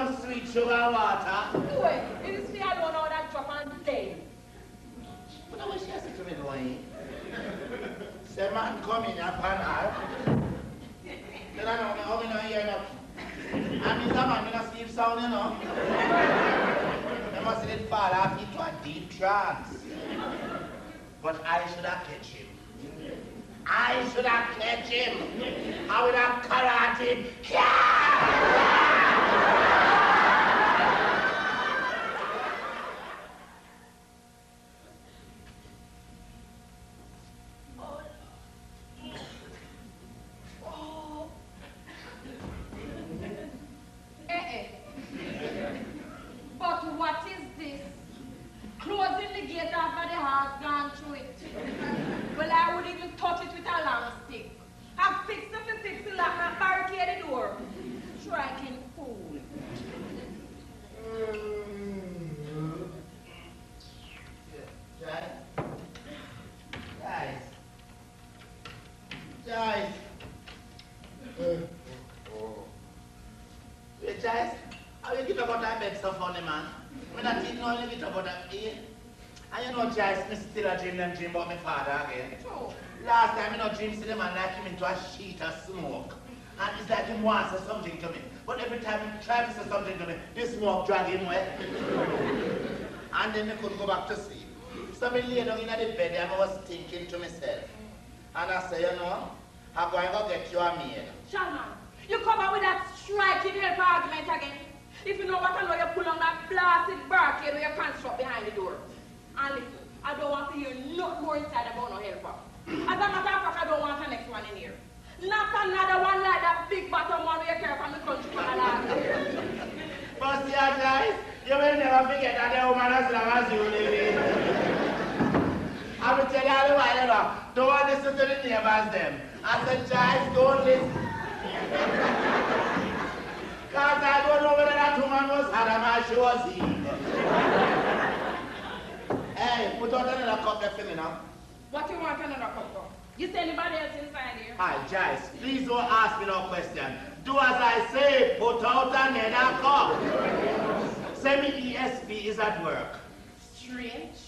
some sweet sugar water? Do it. You just stay alone all that drop and play. But I wish you said to me, Dwayne. Say, man, come in upon her. Then I know, how me not hear nothing. And this man, me not sleep sound, you know. I must let fall off into a deep trance. But I should have catch him. I should have catch him. I would have karate him. But what is this? Closing the gate after the house gone through it. Well, I would even touch it with a long stick. I've fixed up the fix the lock and barricade the door. Striking fool. Guys. Wait, guys. How you get about that bed so funny, man? I not think no you get about that here. And you know, Joyce, me still a dream about my father again. True. Last time, I dream see the man like him into a sheet of smoke. And it's like him wants to say something to me. But every time he tries to say something to me, the smoke drag him away. And then I couldn't go back to sleep. So I lay down in the bed and I was thinking to myself. And I say, you know, I'm going to go get you a maid. Shalman, you come out with that striking help argument again. If you know what I know, you pull on that blasted barricade where you construct behind the door. And listen, I don't want to hear nothing more inside about no helper. As a matter of fact, I don't want the next one in here. Not another one like that big bottom one where you care from the country for the last year. But see, guys, you will never forget that the woman as long as you live in. I will tell you all the while, you know, don't listen to the neighbors them. I said, guys, don't listen. Because I don't know whether that woman was Adam or she was Eve. Hey, put out another cup there for me now. What you want another cup for? You see anybody else inside here? Hi, Joyce, please don't ask me no question. Do as I say, put out another cup. Semi-ESP is at work. Strange.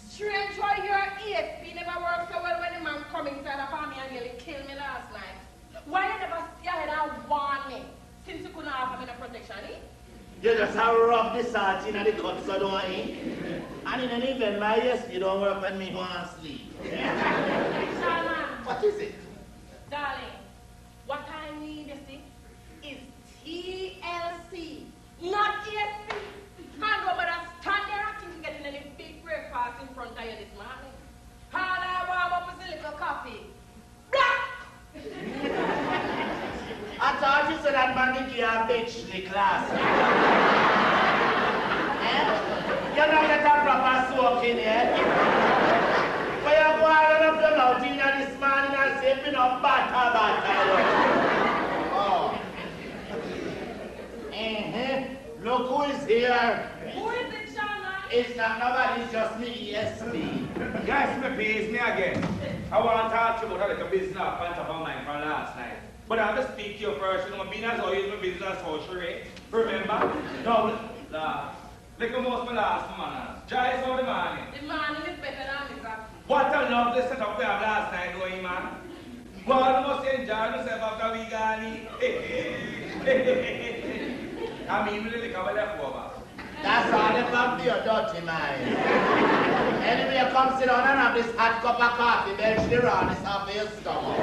Strange why your ESP never worked so well when the man come inside the family and nearly killed me last night. Why you never stay ahead and warn me since you couldn't offer me the protection, eh? You just have to rub the salt in the cut so don't eat. And in any event, my ESP don't work when me want to sleep. Shalman. What is it? Darling, what I need, you see, is TLC, not ESP. Hand over that stand there and getting any big breakfast in front of you this morning. All I warm up is a little coffee. Black! I thought you said that man did you a bitch the class. You don't get a proper soak in here. When you go out of the mountain this morning and say, me no batter. Oh. Look who is here. Who is it, Shauna? It's not nobody, it's just me, ESP. Guys, it's me again. I want to talk to you about a little business of pantomime from last night. But I have to speak to you first. You know, being as always, my business social, right? Remember? No, look at most my last man. Joyce, how the morning? The morning is better than the coffee. What a lovely setup we have last night, going, man. God must enjoy yourself after we gone. I mean, really, come left over. That's all they come to your dirty mind. Anyway, you come sit down and have this hot cup of coffee, belch the rawness off of your stomach.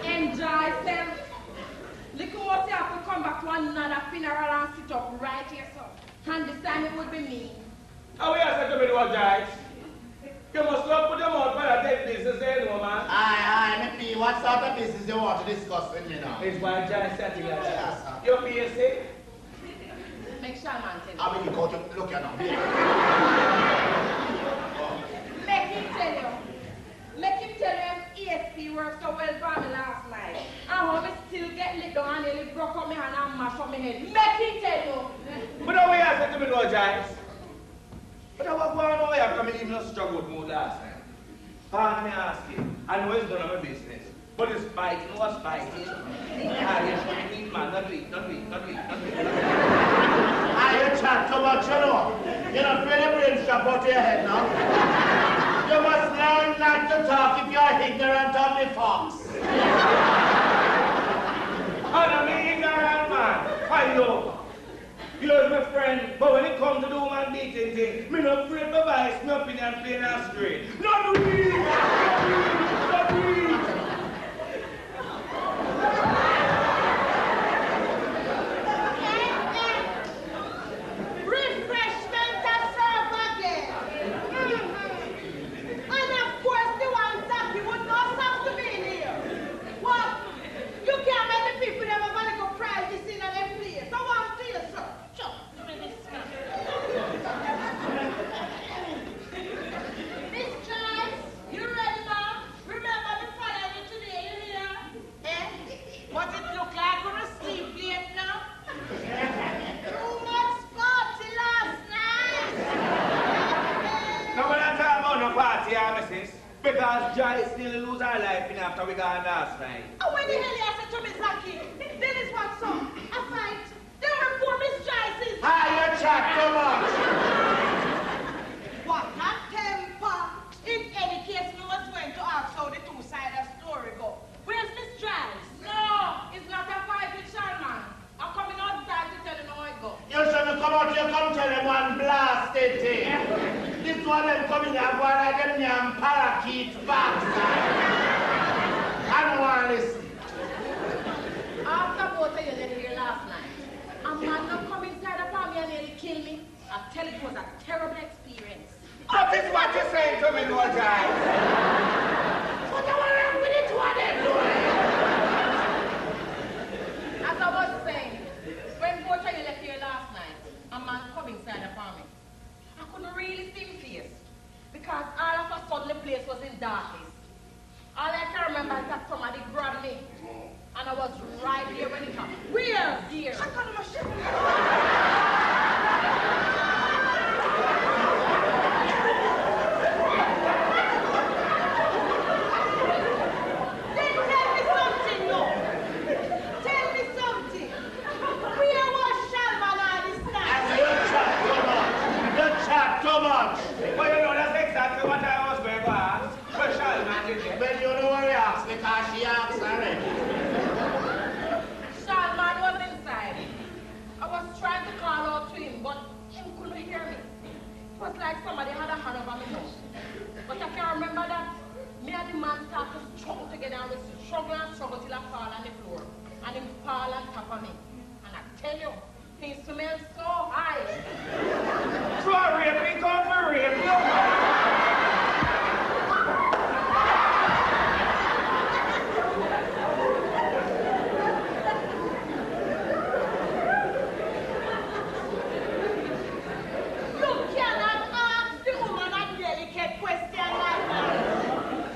Enjoy them. Look what you have to come back to another funeral and sit up right here, so. And this time it would be me. How we are said to me, Joyce? You must not put them out for a dead business, no man. Aye, MP, what sort of business you want to discuss with me now? It's why Joyce said to you. Yes, sir. Your PSA? Make sure man tell you. I mean, you go to look at now. Make him tell you. Make him tell you if ESP worked so well for me last night. And how me still get lit down and nearly broke up my hand and mash up my head. Make him tell you. But how we are said to me, Joyce? But I was going away after me even struggle with mood last night. Pardon me asking, I know it's none of my business. But But it's biting, what's biting? You should eat, man. Not do it. You chat too much, you know. You're not really brain strap out of your head now. You must learn not to talk if you're ignorant of the fox. I'm an ignorant man. I know. You're my friend, but when it comes to do man beating thing, me not afraid to vice, me opinion plain and straight. Not weak! Refreshment and serve again. And of course, the one happy would not have to be in here. What? You can't make the people that are going to go practice in their place. I want to you, sir. Sure. Miss Joyce, you ready, ma'am? Remember the fire today, you hear? Eh? What it look like on a sleep late now? Too much party last night. No, when I talk about no party, missus, because Joyce nearly lose her life in after we got last night. Oh, when the hell you said to Miss Lucky? Then it's what so? A fight. They were poor Miss Joyce's. You chat too much. What a temper. In any case, we was going to ask how the two-sided story go. Where's Miss Joyce? No, it's not a fight with Sharman. I'm coming outside to tell him how it go. You shouldn't come out here, come tell them one blasted thing. This one them coming here, boy, like them damn parakeet backside. I don't want to listen. After both of you left here last night, a man not come inside the family and nearly kill me. I tell you, it was a terrible experience. That is what you're saying to me, Lord Joyce. What the wrong with it? What them doing? As I was saying, when both of you left here last night, a man come inside the family. I couldn't really see his face because all of a sudden the place was in darkness. All I can remember is that somebody grabbed me and I was right here when it happened. Where? Here. Shut on the machine. Then tell me something, no. Tell me something. Where was Shalman all this time? You chat too much. But you know, that's exactly what I was going to ask. But Shalman did it. Well, you know what he asked because she asked already. Shalman was inside. I was trying to call out to him, but he couldn't hear me. It was like somebody had a hand over my nose. But I can remember that me and the man started to struggle together and we struggle till I fall on the floor. And him fall on top of me. And I tell you, he smells so high. Try raping, come for rape, you. You cannot ask the woman a delicate question like that.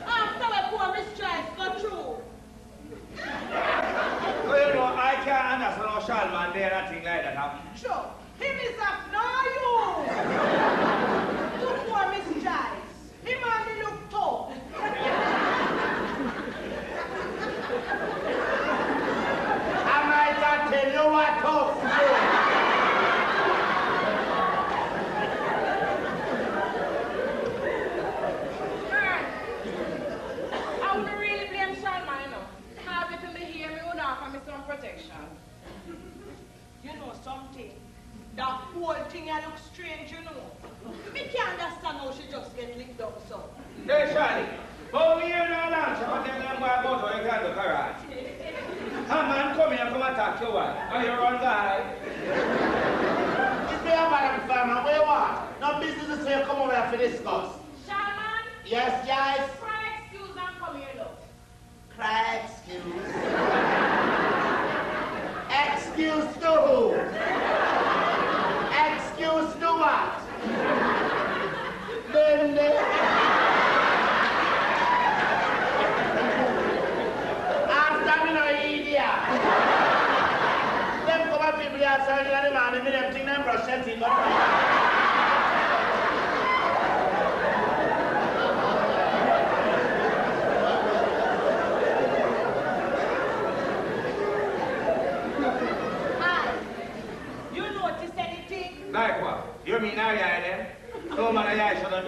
After we poor Miss Joyce got through. Well, you know, I can't understand how Shalman did anything like that happen. Sure, him is of no use. To poor Miss Joyce, him only look tough. I might not tell you what tough do. I wouldn't really blame Shalman, you know. Because if he hear me, would offer me some protection. You know something? That whole thing I look strange, you know. Me can't understand how she just get licked up so. Hey, Charlie. Oh, we hear no answer, but then I'm going about how you can do karate. A man come here and come attack your wife. And you run guy. If you are Madam Farmer, where you want? No business to say come over here for discuss. Shalman? Yes, Joyce? Cry excuse and come here, love. Cry excuse. Excuse to who? Excuse to what? Then after me no idiot. Them come and people here selling the man, and me them think them brush them teeth. Like what? You mean I them? No man I should have